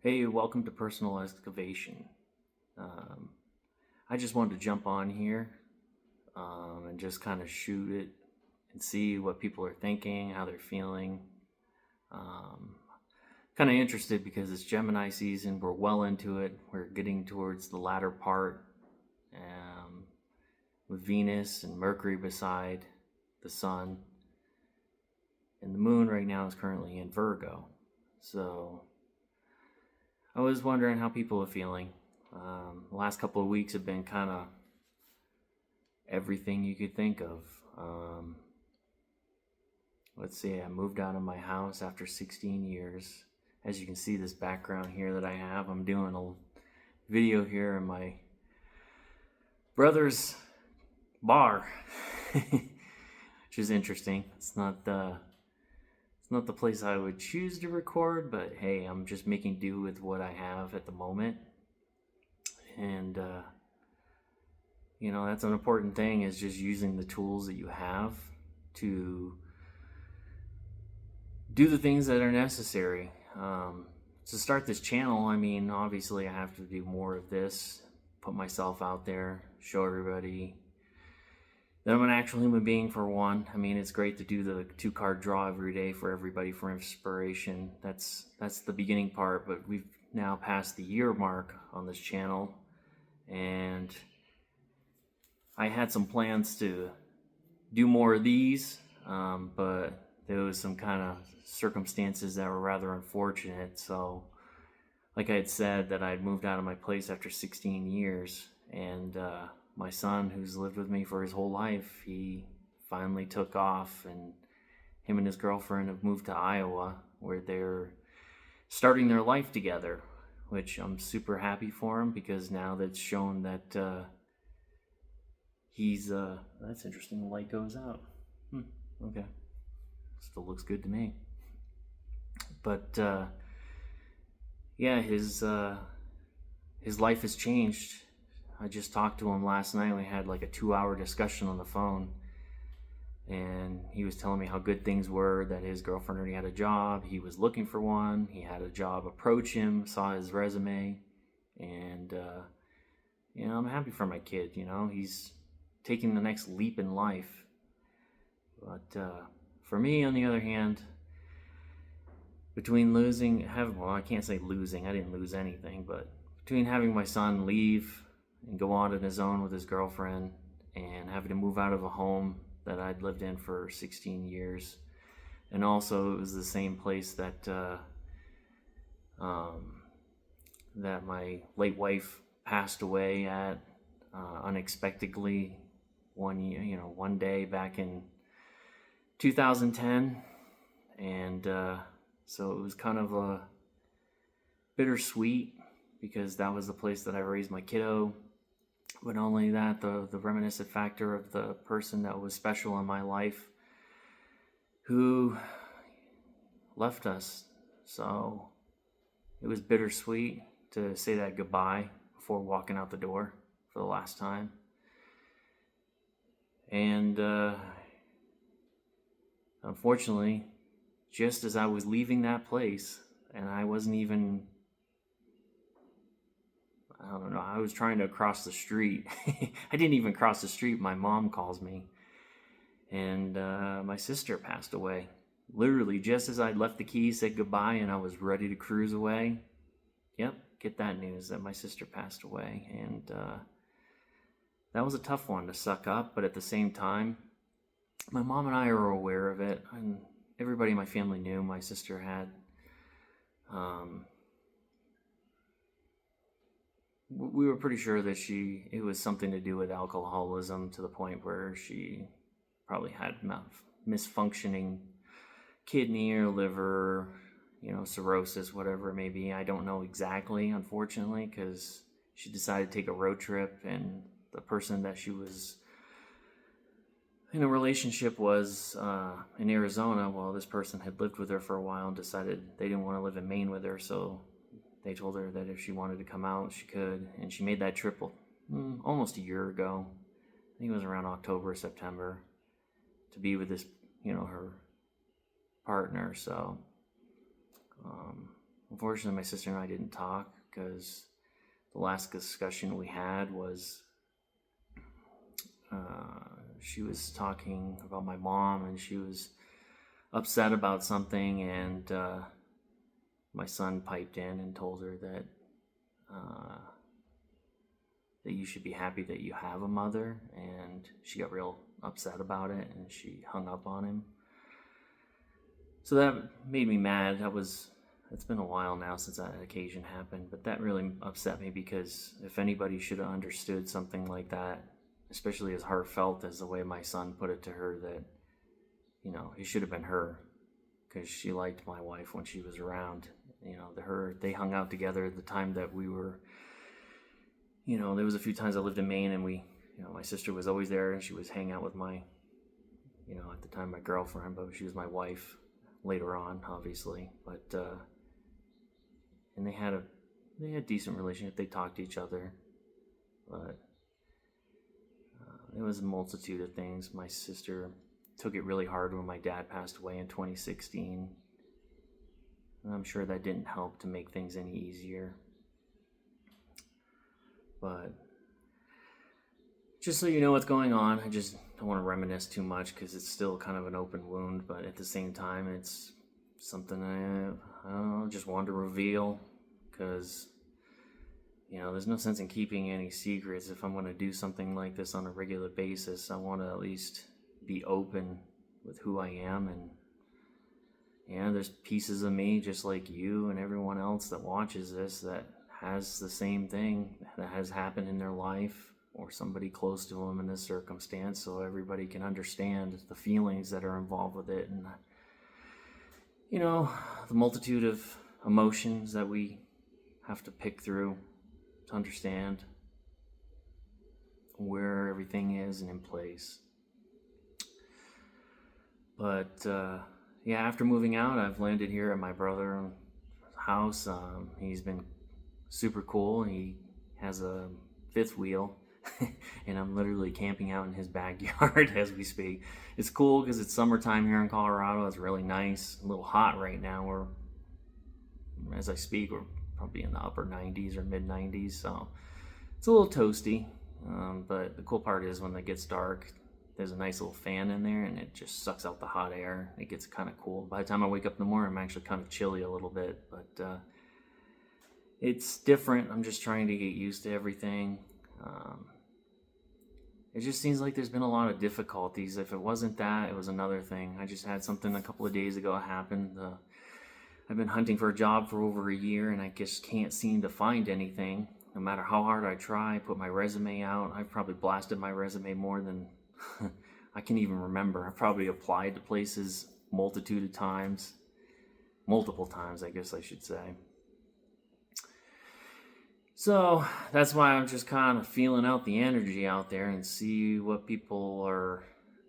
Hey, welcome to Personal Excavation. Um, I just wanted to jump on here and just kind of shoot it and see what people are thinking, how they're feeling. Um, Kind of interested because it's Gemini season. We're well into it. We're getting towards the latter part um, with Venus and Mercury beside the Sun. And the Moon right now is currently in Virgo. So I was wondering how people are feeling. The last couple of weeks have been kind of everything you could think of. Um, let's see, I moved out of my house after 16 years. As you can see, this background here that I have, I'm doing a video here in my brother's bar, which is interesting. It's not the place I would choose to record, but hey, I'm just making do with what I have at the moment. And that's an important thing, is just using the tools that you have to do the things that are necessary. To start this channel, I mean, obviously I have to do more of this, put myself out there, show everybody that I'm an actual human being, for one. I mean, it's great to do the 2-card draw every day for everybody for inspiration. That's the beginning part, but we've now passed the year mark on this channel, and I had some plans to do more of these, but there was some kind of circumstances that were rather unfortunate. So, like I had said, that I had moved out of my place after 16 years, and my son, who's lived with me for his whole life, he finally took off, and him and his girlfriend have moved to Iowa, where they're starting their life together, which I'm super happy for him, because now that's shown that he's that's interesting. The light goes out. Okay, still looks good to me. But yeah, his life has changed. I just talked to him last night. We had like a 2-hour discussion on the phone, and he was telling me how good things were, that his girlfriend already had a job, he was looking for one, he had a job approach him, saw his resume, and I'm happy for my kid. He's taking the next leap in life. But for me, on the other hand, between I can't say losing, I didn't lose anything, but between having my son leave and go on his own with his girlfriend, and having to move out of a home that I'd lived in for 16 years, and also it was the same place that my late wife passed away at unexpectedly one day back in 2010, and so it was kind of a bittersweet, because that was the place that I raised my kiddo. But not only that, the reminiscent factor of the person that was special in my life who left us. So it was bittersweet to say that goodbye before walking out the door for the last time. And unfortunately, just as I was leaving that place, and I wasn't even, I don't know, I was trying to cross the street. I didn't even cross the street. My mom calls me, and my sister passed away. Literally, just as I'd left the keys, said goodbye, and I was ready to cruise away. Yep, get that news that my sister passed away. And that was a tough one to suck up, but at the same time, my mom and I are aware of it, and everybody in my family knew my sister had we were pretty sure that it was something to do with alcoholism, to the point where she probably had misfunctioning kidney or liver, cirrhosis, whatever it may be. I don't know exactly, unfortunately, because she decided to take a road trip, and the person that she was in a relationship was in Arizona. Well, this person had lived with her for a while and decided they didn't want to live in Maine with her, so they told her that if she wanted to come out, she could, and she made that trip almost a year ago. I think it was around October, September, to be with this, her partner. So unfortunately, my sister and I didn't talk because the last discussion we had was she was talking about my mom, and she was upset about something, and my son piped in and told her that that you should be happy that you have a mother, and she got real upset about it, and she hung up on him. So that made me mad. It's been a while now since that occasion happened, but that really upset me, because if anybody should have understood something like that, especially as heartfelt as the way my son put it to her, that, it should have been her, because she liked my wife when she was around. They hung out together at the time that we were, there was a few times I lived in Maine, and my sister was always there, and she was hanging out with my, at the time my girlfriend, but she was my wife later on, obviously. But and they had a decent relationship. They talked to each other, but it was a multitude of things. My sister took it really hard when my dad passed away in 2016. And I'm sure that didn't help to make things any easier. But just so you know what's going on, I just don't want to reminisce too much, because it's still kind of an open wound, but at the same time, it's something I don't know, just wanted to reveal, because there's no sense in keeping any secrets. If I'm going to do something like this on a regular basis, I want to at least be open with who I am. And there's pieces of me, just like you and everyone else that watches this, that has the same thing that has happened in their life, or somebody close to them in this circumstance, so everybody can understand the feelings that are involved with it, and the multitude of emotions that we have to pick through to understand where everything is and in place. But after moving out, I've landed here at my brother's house. He's been super cool. He has a fifth wheel, and I'm literally camping out in his backyard as we speak. It's cool because it's summertime here in Colorado. It's really nice. A little hot right now. As I speak, we're probably in the upper 90s or mid 90s, so it's a little toasty. But the cool part is when it gets dark, there's a nice little fan in there, and it just sucks out the hot air. It gets kind of cool. By the time I wake up in the morning, I'm actually kind of chilly a little bit, but it's different. I'm just trying to get used to everything. It just seems like there's been a lot of difficulties. If it wasn't that, it was another thing. I just had something a couple of days ago happen. I've been hunting for a job for over a year, and I just can't seem to find anything. No matter how hard I try, put my resume out. I've probably blasted my resume more than I can even remember. I've probably applied to places multiple times, I guess I should say. So that's why I'm just kind of feeling out the energy out there and see what people are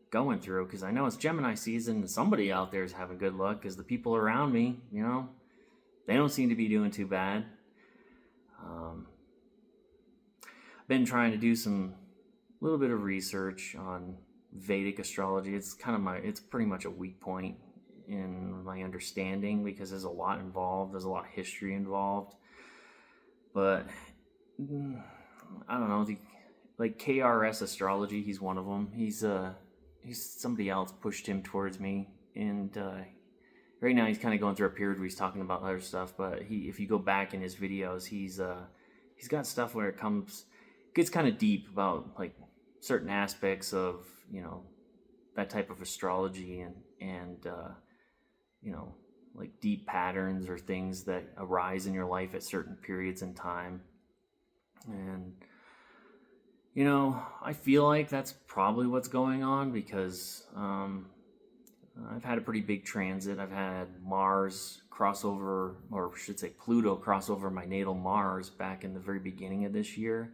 going through, because I know it's Gemini season and somebody out there is having good luck, because the people around me, they don't seem to be doing too bad. I've been trying to do some little bit of research on Vedic astrology. It's pretty much a weak point in my understanding, because there's a lot involved. There's a lot of history involved. But I don't know, like KRS Astrology, he's one of them. He's somebody else pushed him towards me, and right now he's kind of going through a period where he's talking about other stuff. But if you go back in his videos, he's got stuff where it gets kind of deep about like certain aspects of that type of astrology, and like deep patterns or things that arise in your life at certain periods in time. And I feel like that's probably what's going on, because I've had a pretty big transit. I've had Mars crossover, or I should say Pluto crossover my natal Mars back in the very beginning of this year.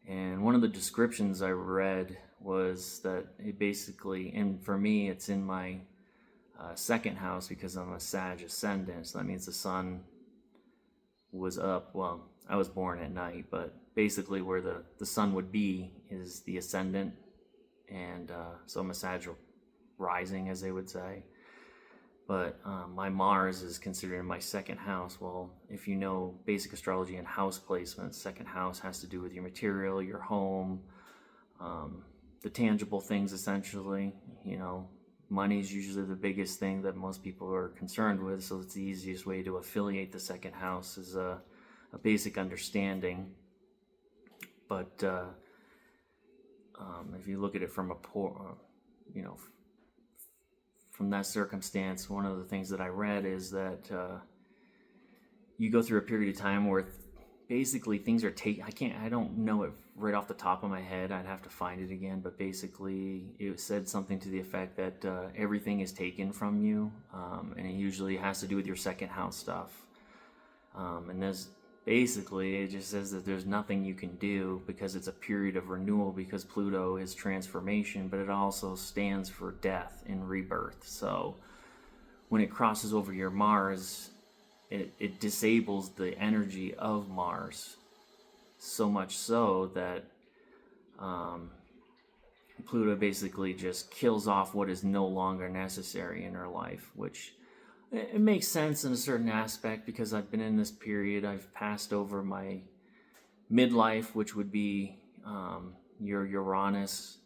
And one of the descriptions I read was that it basically, and for me, it's in my second house, because I'm a Sag ascendant, so that means the sun was up. Well, I was born at night, but basically where the sun would be is the ascendant, and so I'm a Sag rising, as they would say. But my Mars is considered in my second house. Well, if you know basic astrology and house placements, second house has to do with your material, your home, the tangible things essentially. Money is usually the biggest thing that most people are concerned with, so it's the easiest way to affiliate the second house is a basic understanding. But if you look at it from from that circumstance, one of the things that I read is that you go through a period of time where basically things are I don't know it right off the top of my head. I'd have to find it again, but basically it said something to the effect that everything is taken from you, and it usually has to do with your second house stuff. And there's basically, it just says that there's nothing you can do because it's a period of renewal, because Pluto is transformation, but it also stands for death and rebirth. So when it crosses over your Mars, it disables the energy of Mars, so much so that Pluto basically just kills off what is no longer necessary in her life, which it makes sense in a certain aspect because I've been in this period. I've passed over my midlife, which would be your Uranus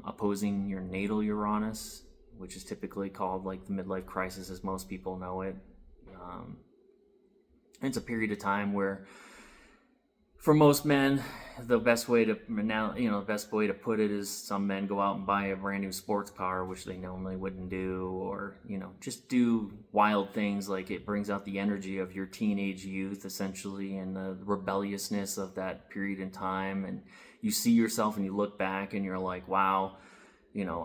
opposing your natal Uranus, which is typically called like the midlife crisis as most people know it. It's a period of time where, for most men, the best way to put it is some men go out and buy a brand new sports car, which they normally wouldn't do, or just do wild things. Like, it brings out the energy of your teenage youth essentially, and the rebelliousness of that period in time. And you see yourself and you look back and you're like, wow,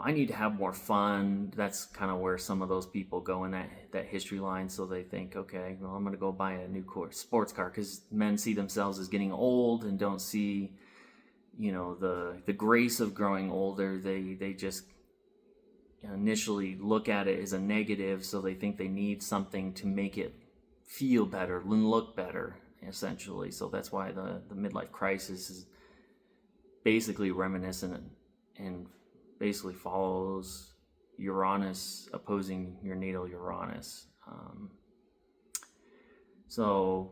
I need to have more fun. That's kind of where some of those people go in that history line. So they think, okay, well, I'm going to go buy a new sports car, because men see themselves as getting old and don't see, the grace of growing older. They just initially look at it as a negative, so they think they need something to make it feel better and look better, essentially. So that's why the midlife crisis is basically reminiscent and basically follows Uranus opposing your natal Uranus. So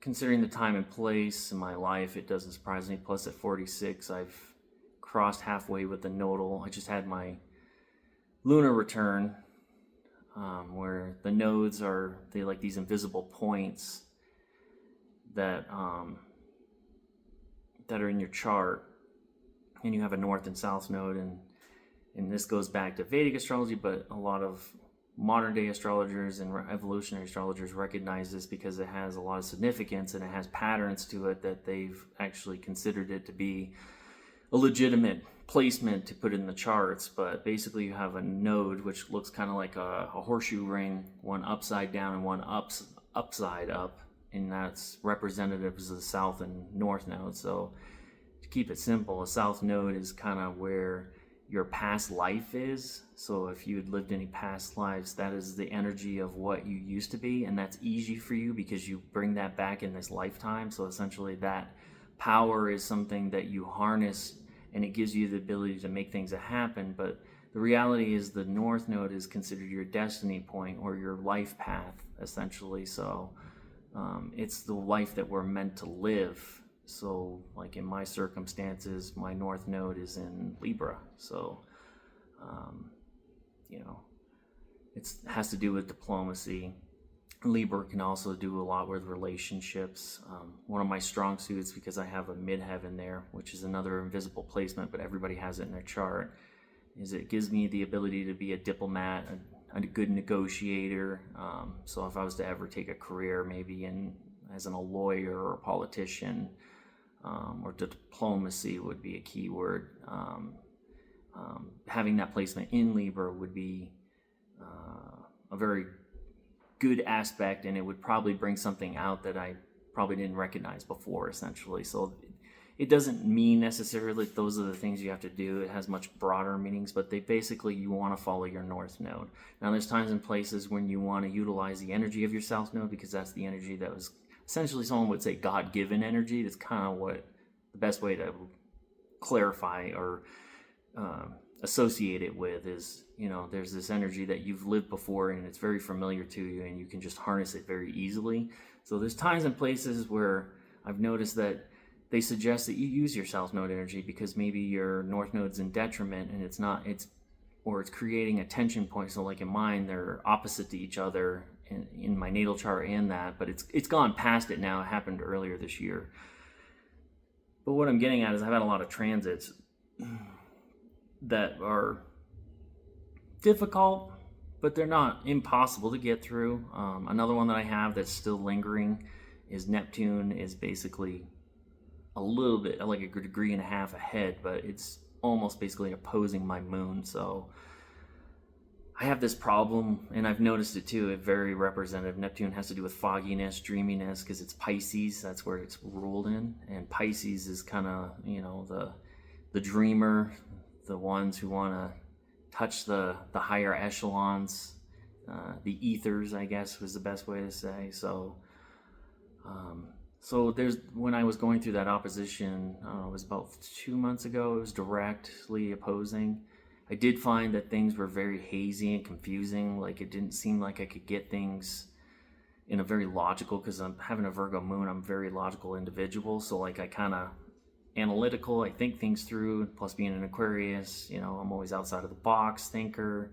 considering the time and place in my life, it doesn't surprise me. Plus, at 46, I've crossed halfway with the nodal. I just had my lunar return, where the nodes are like these invisible points that are in your chart, and you have a north and south node, and this goes back to Vedic astrology, but a lot of modern day astrologers and evolutionary astrologers recognize this because it has a lot of significance and it has patterns to it that they've actually considered it to be a legitimate placement to put in the charts. But basically you have a node which looks kind of like a horseshoe ring, one upside down and one upside up, and that's representative of the south and north node. So to keep it simple, a south node is kind of where your past life is. So if you had lived any past lives, that is the energy of what you used to be, and that's easy for you because you bring that back in this lifetime. So essentially that power is something that you harness, and it gives you the ability to make things happen. But the reality is the north node is considered your destiny point or your life path, essentially. So it's the life that we're meant to live. So like in my circumstances, my north node is in Libra. So, it has to do with diplomacy. Libra can also do a lot with relationships. One of my strong suits, because I have a midheaven there, which is another invisible placement, but everybody has it in their chart, is it gives me the ability to be a diplomat, a good negotiator. So if I was to ever take a career, maybe as a lawyer or a politician, or diplomacy would be a key word. Having that placement in Libra would be a very good aspect, and it would probably bring something out that I probably didn't recognize before, essentially. So it doesn't mean necessarily that those are the things you have to do. It has much broader meanings, but you want to follow your north node. Now, there's times and places when you want to utilize the energy of your south node, because that's the energy that was essentially, someone would say, God-given energy. That's kind of what the best way to clarify or associate it with is, there's this energy that you've lived before and it's very familiar to you and you can just harness it very easily. So there's times and places where I've noticed that they suggest that you use your south node energy because maybe your north node's in detriment and it's creating a tension point. So like in mine, they're opposite to each other in my natal chart and that, but it's gone past it now. It happened earlier this year. But what I'm getting at is I've had a lot of transits that are difficult, but they're not impossible to get through. Another one that I have that's still lingering is Neptune is basically a little bit like a degree and a half ahead, but it's almost basically opposing my moon. So I have this problem, and I've noticed it too. It's very representative. Neptune has to do with fogginess, dreaminess, because it's Pisces. That's where it's ruled in. And Pisces is kind of, the dreamer, the ones who want to touch the higher echelons, the ethers, I guess was the best way to say. So when I was going through that opposition, it was about 2 months ago, it was directly opposing. I did find that things were very hazy and confusing. Like it didn't seem like I could get things in a very logical, because I'm having a Virgo moon, I'm a very logical individual. So like I kind of analytical, I think things through, plus being an Aquarius, I'm always outside of the box thinker.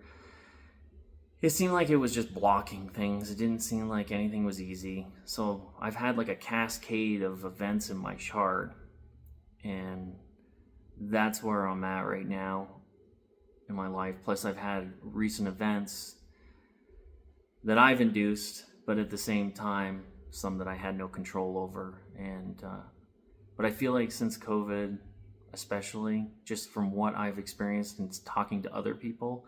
It seemed like it was just blocking things. It didn't seem like anything was easy. So I've had like a cascade of events in my chart, and that's where I'm at right now in my life. Plus I've had recent events that I've induced, but at the same time, some that I had no control over. And but I feel like since COVID, especially, just from what I've experienced and talking to other people,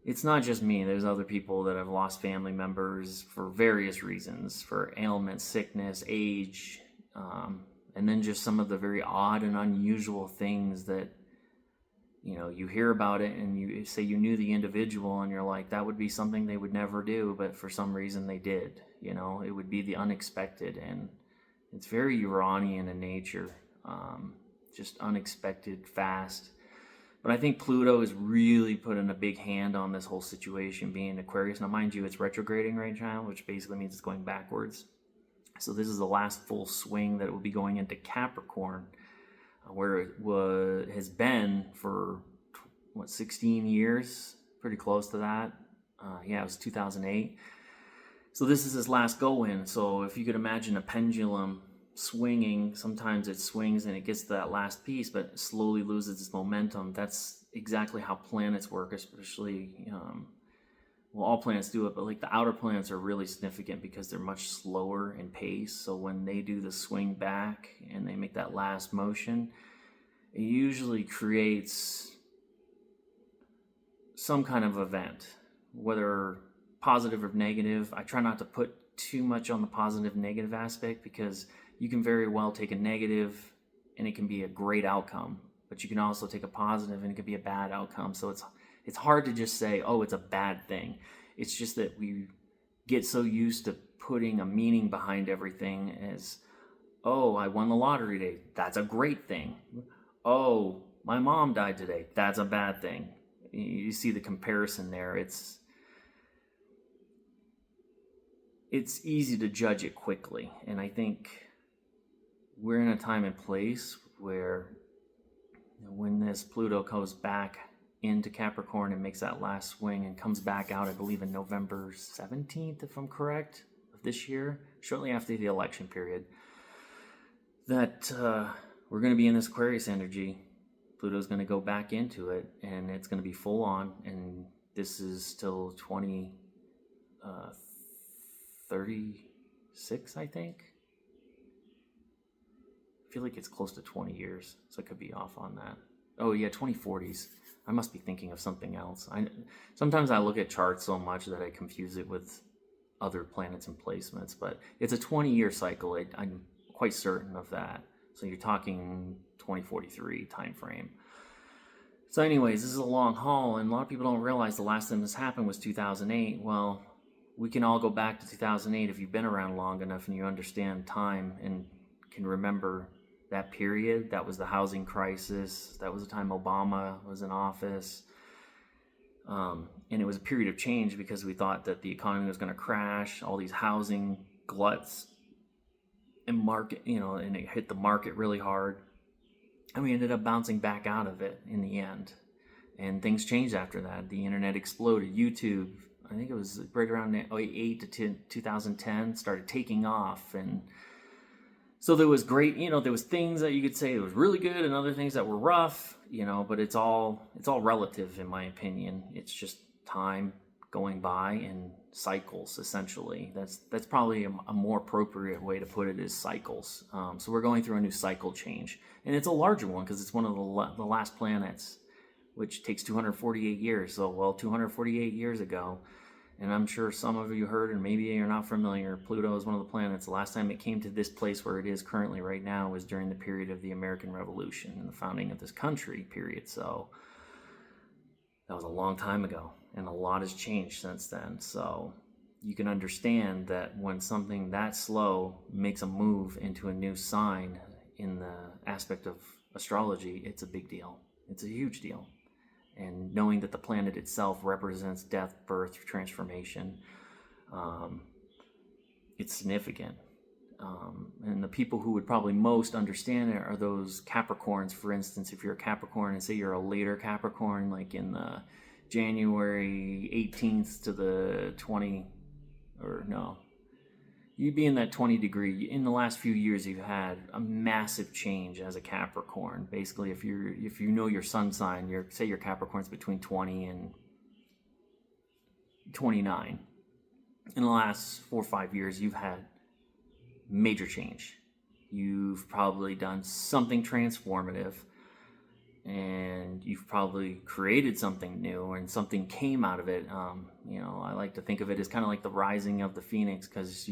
it's not just me. There's other people that have lost family members for various reasons, for ailments, sickness, age, and then just some of the very odd and unusual things that, you hear about it and you say you knew the individual and you're like, that would be something they would never do, but for some reason they did. It would be the unexpected, and it's very Uranian in nature, just unexpected, fast. But I think Pluto is really putting a big hand on this whole situation, being Aquarius. Now, mind you, it's retrograding right now, which basically means it's going backwards. So this is the last full swing that it will be going into Capricorn, where it has been for, 16 years? Pretty close to that. It was 2008. So this is his last go-in. So if you could imagine a pendulum swinging, sometimes it swings and it gets to that last piece, but it slowly loses its momentum. That's exactly how planets work, especially, all planets do it, but like the outer planets are really significant because they're much slower in pace. So when they do the swing back and they make that last motion, it usually creates some kind of event, whether positive or negative. I try not to put too much on the positive negative aspect, because you can very well take a negative and it can be a great outcome, but you can also take a positive and it can be a bad outcome. So it's hard to just say, oh, it's a bad thing. It's just that we get so used to putting a meaning behind everything as, oh, I won the lottery today. That's a great thing. Oh, my mom died today. That's a bad thing. You see the comparison there. It's easy to judge it quickly. And I think we're in a time and place where when this Pluto goes back into Capricorn and makes that last swing and comes back out, I believe in November 17th, if I'm correct, of this year, shortly after the election period, that we're going to be in this Aquarius energy. Pluto's going to go back into it, and it's going to be full on, and this is till 2036, I think. I feel like it's close to 20 years, so I could be off on that. Oh yeah, 2040s. I must be thinking of something else. Sometimes I look at charts so much that I confuse it with other planets and placements, but it's a 20-year cycle. I'm quite certain of that. So you're talking 2043 time frame. So anyways, this is a long haul, and a lot of people don't realize the last time this happened was 2008. Well, we can all go back to 2008 if you've been around long enough and you understand time and can remember that period. That was the housing crisis. That was the time Obama was in office. And it was a period of change because we thought that the economy was going to crash, all these housing gluts and market, and it hit the market really hard. And we ended up bouncing back out of it in the end. And things changed after that. The internet exploded. YouTube, I think it was right around 2008 to 2010, started taking off. And so there was great, there was things that you could say it was really good and other things that were rough, but it's all relative in my opinion. It's just time going by and cycles, essentially. That's probably a more appropriate way to put it, is cycles. So we're going through a new cycle change, and it's a larger one because it's one of the last planets, which takes 248 years. So, 248 years ago, and I'm sure some of you heard, and maybe you're not familiar, Pluto is one of the planets. The last time it came to this place where it is currently right now was during the period of the American Revolution and the founding of this country, period. So that was a long time ago, and a lot has changed since then. So you can understand that when something that slow makes a move into a new sign in the aspect of astrology, it's a big deal. It's a huge deal. And knowing that the planet itself represents death, birth, transformation, it's significant. And the people who would probably most understand it are those Capricorns. For instance, if you're a Capricorn and say you're a later Capricorn, like in the January 18th to the 20, or no, you'd be in that 20 degree. In the last few years, you've had a massive change as a Capricorn. Basically, if you know your sun sign, say your Capricorn's between 20 and 29. In the last 4 or 5 years, you've had major change. You've probably done something transformative, and you've probably created something new, and something came out of it. I like to think of it as kind of like the rising of the phoenix, because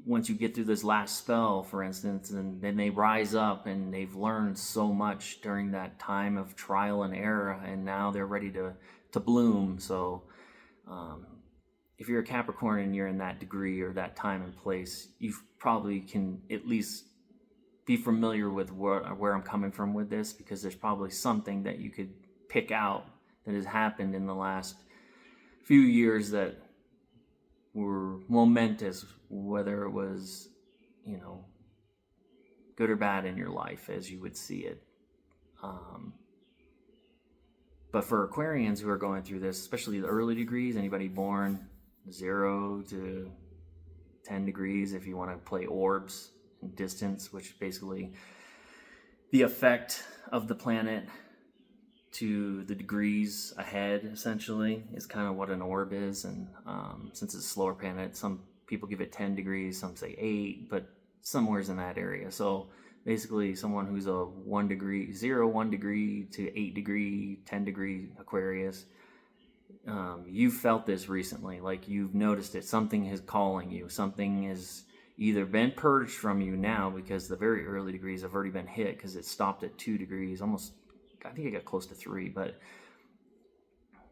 once you get through this last spell, for instance, and then they rise up and they've learned so much during that time of trial and error, and now they're ready to bloom. So if you're a Capricorn and you're in that degree or that time and place, you probably can at least be familiar with where I'm coming from with this, because there's probably something that you could pick out that has happened in the last few years that were momentous, whether it was, good or bad in your life as you would see it. But for Aquarians who are going through this, especially the early degrees, anybody born 0 to 10 degrees, if you want to play orbs and distance, which basically the effect of the planet to the degrees ahead, essentially, is kind of what an orb is. And since it's a slower planet, some people give it 10 degrees, some say 8, but somewhere's in that area. So basically someone who's a 1 degree to 8 degree, 10 degree Aquarius, you've felt this recently, like you've noticed it. Something is calling you. Something has either been purged from you now, because the very early degrees have already been hit, because it stopped at 2 degrees, almost, I think it got close to 3, but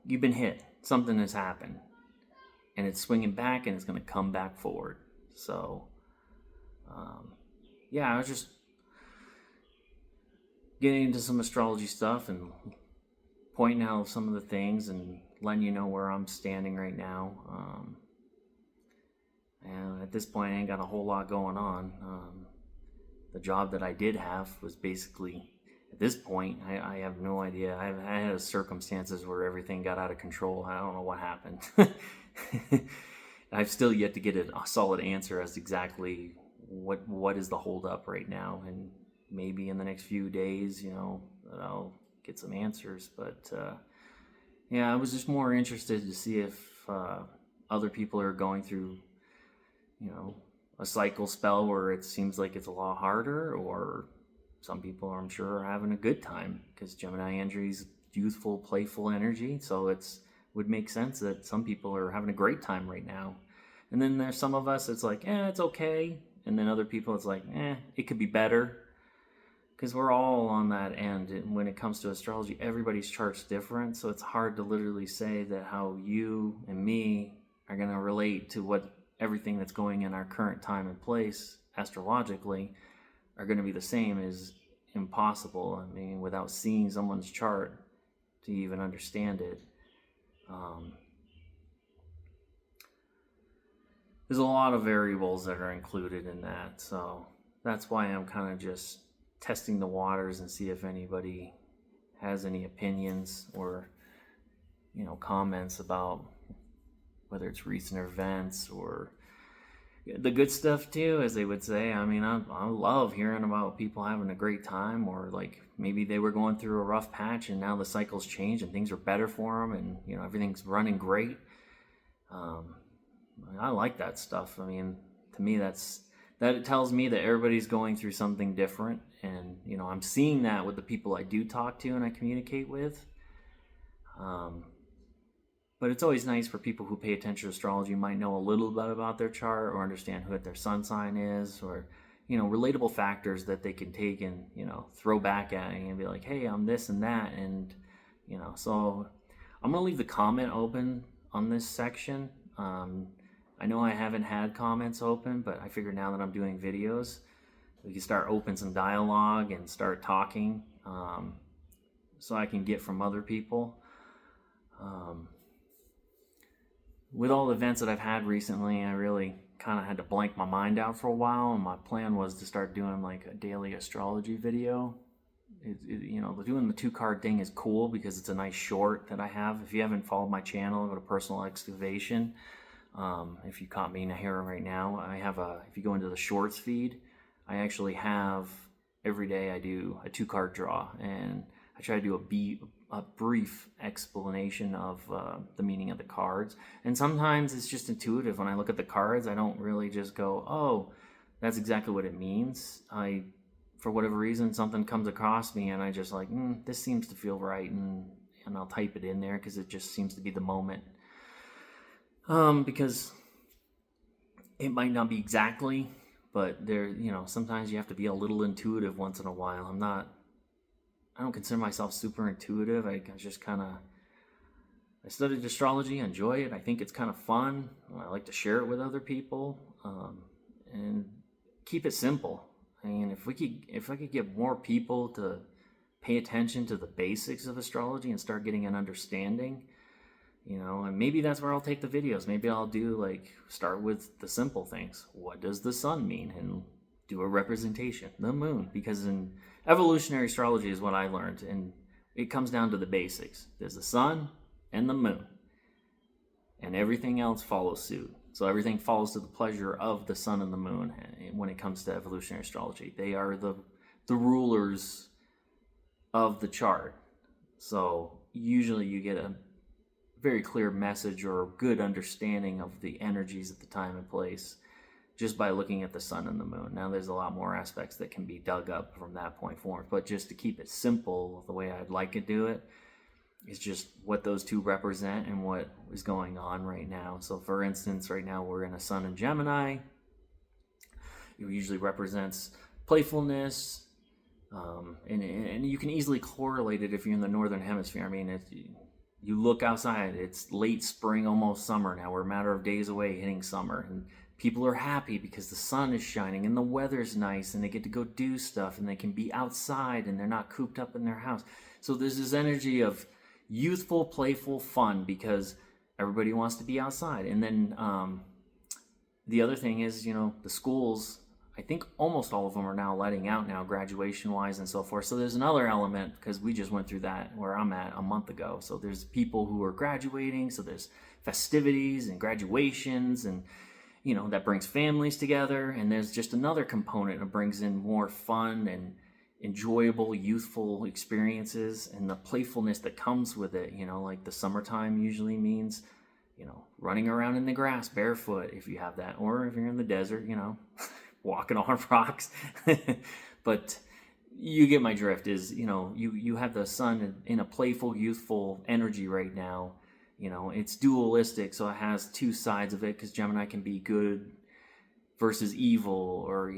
you've been hit. Something has happened, and it's swinging back, and it's going to come back forward. So, I was just getting into some astrology stuff and pointing out some of the things and letting you know where I'm standing right now. And at this point, I ain't got a whole lot going on. The job that I did have was basically, at this point, I have no idea. I had circumstances where everything got out of control. I don't know what happened. I've still yet to get a solid answer as to exactly what is the holdup right now. And maybe in the next few days, I'll get some answers. But I was just more interested to see if other people are going through, a cycle spell where it seems like it's a lot harder, or some people, I'm sure, are having a good time, because Gemini energy's youthful, playful energy. So would make sense that some people are having a great time right now. And then there's some of us, it's like, it's okay. And then other people, it's like, it could be better. Because we're all on that end. And when it comes to astrology, everybody's chart's different. So it's hard to literally say that how you and me are going to relate to everything that's going in our current time and place astrologically are going to be the same is impossible. I mean, without seeing someone's chart to even understand it. Um, there's a lot of variables that are included in that, so that's why I'm kind of just testing the waters and see if anybody has any opinions or comments about whether it's recent events or the good stuff too, as they would say. I mean, I love hearing about people having a great time, or like maybe they were going through a rough patch and now the cycle's changed and things are better for them, and everything's running great. I like that stuff. I mean, to me, that it tells me that everybody's going through something different, and I'm seeing that with the people I do talk to and I communicate with. But it's always nice for people who pay attention to astrology, might know a little bit about their chart or understand who their sun sign is, or relatable factors that they can take and throw back at me and be like, hey, I'm this and that. And so I'm gonna leave the comment open on this section. I know I haven't had comments open, but I figured now that I'm doing videos, we can start open some dialogue and start talking, so I can get from other people. With all the events that I've had recently, I really kind of had to blank my mind out for a while, and my plan was to start doing like a daily astrology video. Doing the 2-card thing is cool because it's a nice short that I have. If you haven't followed my channel, go to Personal Excavation. If you caught me in a hair right now, if you go into the shorts feed, I actually have, every day I do a 2-card draw, and I try to do a brief explanation of the meaning of the cards. And sometimes it's just intuitive. When I look at the cards, I don't really just go, oh, that's exactly what it means. For whatever reason, something comes across me and I just like, this seems to feel right, and I'll type it in there because it just seems to be the moment. Because it might not be exactly, but sometimes you have to be a little intuitive once in a while. I don't consider myself super intuitive. I studied astrology, I enjoy it. I think it's kind of fun. I like to share it with other people, and keep it simple. I mean, if I could get more people to pay attention to the basics of astrology and start getting an understanding, and maybe that's where I'll take the videos. Maybe I'll start with the simple things. What does the sun mean? And do a representation. The moon, because in evolutionary astrology is what I learned, and it comes down to the basics. There's the sun and the moon, and everything else follows suit. So everything follows to the pleasure of the sun and the moon when it comes to evolutionary astrology. They are the rulers of the chart. So usually you get a very clear message or a good understanding of the energies at the time and place just by looking at the sun and the moon. Now there's a lot more aspects that can be dug up from that point forward, but just to keep it simple, the way I'd like to do it is just what those two represent and what is going on right now. So for instance, right now we're in a sun in Gemini. It usually represents playfulness, and you can easily correlate it if you're in the northern hemisphere. I mean, you look outside, it's late spring, almost summer now. We're a matter of days away hitting summer, and people are happy because the sun is shining and the weather's nice and they get to go do stuff and they can be outside and they're not cooped up in their house. So there's this energy of youthful, playful fun because everybody wants to be outside. And then the other thing is, the schools, I think almost all of them are now letting out now, graduation-wise and so forth. So there's another element, because we just went through that where I'm at a month ago. So there's people who are graduating, so there's festivities and graduations, and that brings families together. And there's just another component that brings in more fun and enjoyable, youthful experiences and the playfulness that comes with it. Like the summertime usually means, running around in the grass barefoot if you have that, or if you're in the desert, walking on rocks. But you get my drift is, you have the sun in a playful, youthful energy right now. It's dualistic, so it has two sides of it, because Gemini can be good versus evil, or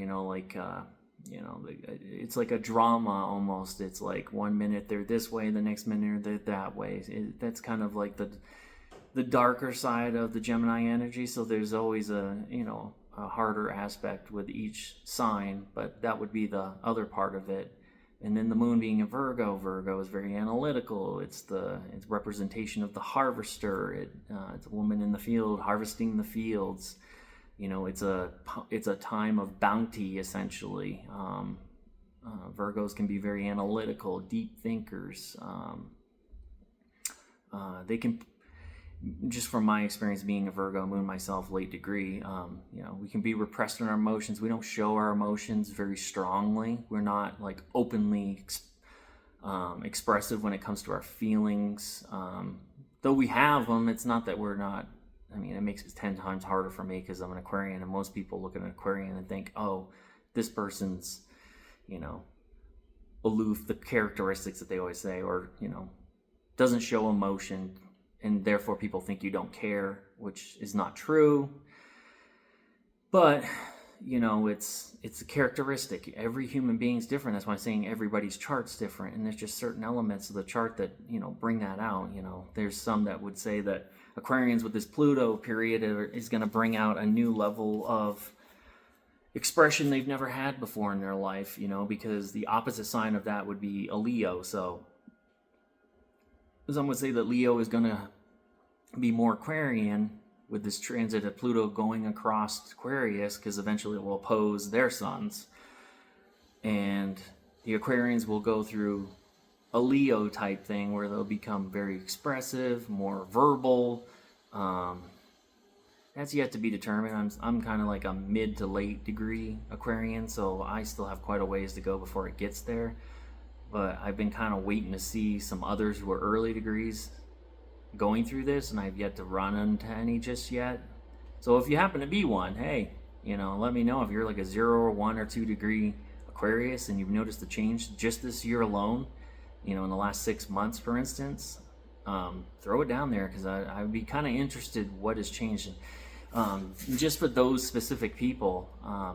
it's like a drama almost. It's like 1 minute they're this way, the next minute they're that way. That's kind of like the darker side of the Gemini energy. So there's always a harder aspect with each sign, but that would be the other part of it. And then the moon being in Virgo, Virgo is very analytical. It's representation of the harvester. It's a woman in the field harvesting the fields. You know, it's a time of bounty, essentially. Virgos can be very analytical, deep thinkers. They can, just from my experience being a Virgo moon myself, late degree, you know, we can be repressed in our emotions. We don't show our emotions very strongly. We're not like openly expressive when it comes to our feelings. Though we have them, it's not that we're not. I mean, it makes it 10 times harder for me because I'm an Aquarian, and most people look at an Aquarian and think, oh, this person's, you know, aloof, the characteristics that they always say, or, you know, doesn't show emotion, and therefore people think you don't care, which is not true. But, you know, it's a characteristic. Every human being's different. That's why I'm saying everybody's chart's different, and there's just certain elements of the chart that, you know, bring that out. You know, there's some that would say that Aquarians with this Pluto period is going to bring out a new level of expression they've never had before in their life, you know, because the opposite sign of that would be a Leo. So some would say that Leo is going to be more Aquarian with this transit of Pluto going across Aquarius, because eventually it will oppose their suns. And the Aquarians will go through a Leo type thing where they'll become very expressive, more verbal. That's yet to be determined. I'm kind of like a mid to late degree Aquarian, so I still have quite a ways to go before it gets there. But I've been kind of waiting to see some others who are early degrees going through this, and I've yet to run into any just yet. So if you happen to be one, hey, you know, let me know if you're like a 0 or 1 or 2 degree Aquarius and you've noticed the change just this year alone, you know, in the last 6 months, for instance. Throw it down there, because I would be kind of interested what has changed. Just for those specific people,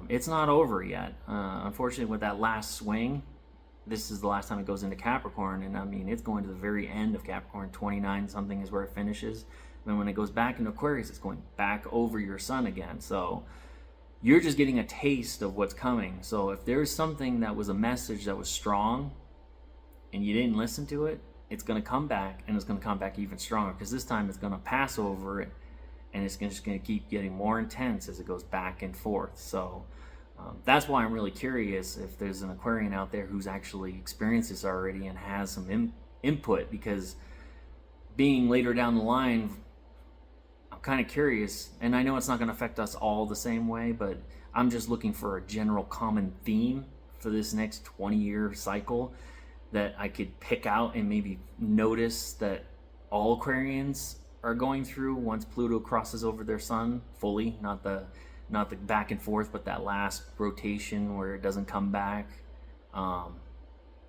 it's not over yet. Unfortunately, with that last swing, this is the last time it goes into Capricorn, and I mean, it's going to the very end of Capricorn. 29 something is where it finishes. And when it goes back into Aquarius, it's going back over your sun again. So you're just getting a taste of what's coming. So if there's something that was a message that was strong and you didn't listen to it, it's going to come back, and it's going to come back even stronger, because this time it's going to pass over it, and it's just going to keep getting more intense as it goes back and forth. So that's why I'm really curious if there's an Aquarian out there who's actually experienced this already and has some input, because being later down the line, I'm kind of curious, and I know it's not going to affect us all the same way, but I'm just looking for a general common theme for this next 20-year cycle that I could pick out and maybe notice that all Aquarians are going through once Pluto crosses over their sun fully, not the back and forth, but that last rotation where it doesn't come back.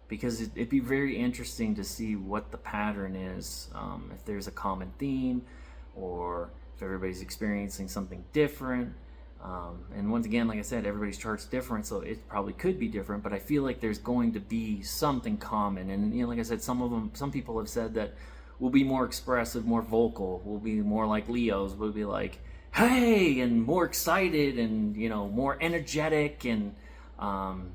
Because it'd be very interesting to see what the pattern is, if there's a common theme, or if everybody's experiencing something different. And once again, like I said, everybody's chart's different, so it probably could be different, but I feel like there's going to be something common. And, you know, like I said, some people have said that we'll be more expressive, more vocal, we'll be more like Leos, we'll be like, hey, and more excited, and, you know, more energetic. And another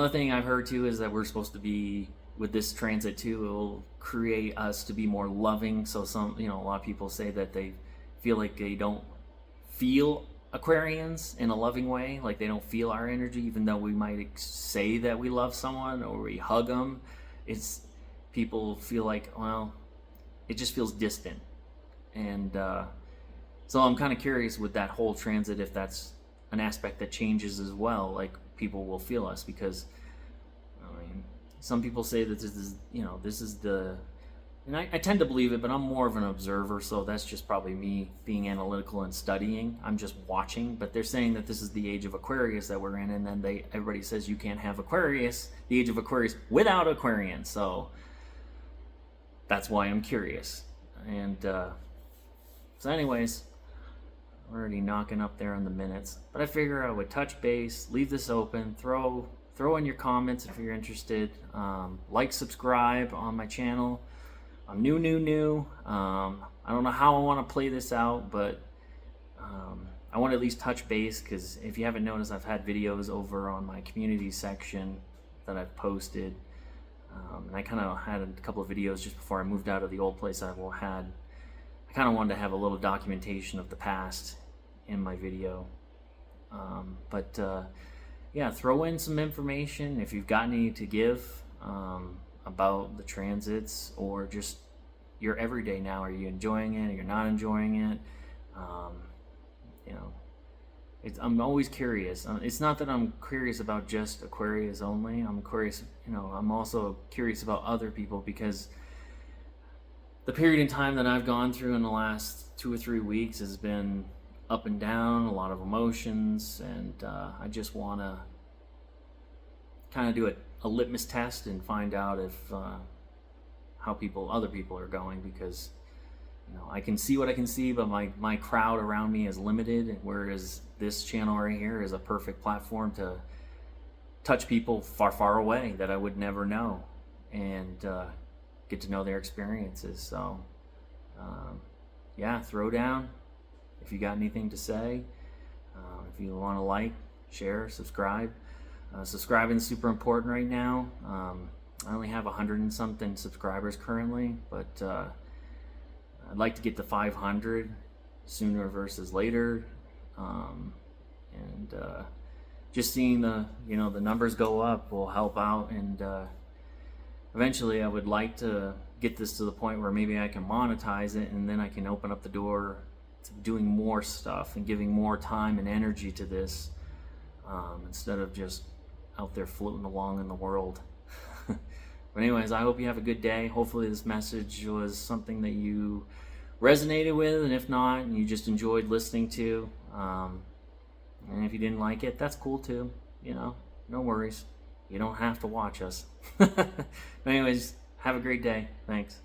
thing I've heard too is that we're supposed to be, with this transit too, it will create us to be more loving. So some, you know, a lot of people say that they feel like they don't feel Aquarians in a loving way, like they don't feel our energy, even though we might say that we love someone or we hug them. It's, people feel like, well, it just feels distant. And so I'm kind of curious with that whole transit if that's an aspect that changes as well, like people will feel us, because I mean, some people say that this is, you know, this is the, and I tend to believe it, but I'm more of an observer, so that's just probably me being analytical and studying. I'm just watching, but they're saying that this is the age of Aquarius that we're in, and then everybody says you can't have Aquarius, the age of Aquarius, without Aquarian. So that's why I'm curious. And so anyways, we're already knocking up there on the minutes, but I figure I would touch base, leave this open, throw in your comments if you're interested. Like, subscribe on my channel. I'm new. I don't know how I want to play this out, but I want to at least touch base, because if you haven't noticed, I've had videos over on my community section that I've posted. And I kind of had a couple of videos just before I moved out of the old place I had. I kind of wanted to have a little documentation of the past in my video. Yeah, throw in some information if you've got any to give about the transits, or just your everyday now. Are you enjoying it? Or you're not enjoying it? You know, I'm always curious. It's not that I'm curious about just Aquarius only. I'm curious, I'm also curious about other people, because the period in time that I've gone through in the last 2 or 3 weeks has been up and down, a lot of emotions, and I just want to kind of do a litmus test and find out if how other people are going, because I can see what I can see, but my crowd around me is limited, whereas this channel right here is a perfect platform to touch people far away that I would never know, and get to know their experiences. So yeah, throw down if you got anything to say. If you want to like, share, subscribe. Subscribing is super important right now. I only have 100 and something subscribers currently, but I'd like to get to 500 sooner versus later. Just seeing the numbers go up will help out, and eventually I would like to get this to the point where maybe I can monetize it, and then I can open up the door to doing more stuff and giving more time and energy to this, instead of just out there floating along in the world. But anyways, I hope you have a good day. Hopefully this message was something that you resonated with, and if not, and you just enjoyed listening to, and if you didn't like it, that's cool too. No worries. You don't have to watch us. But anyways, have a great day. Thanks.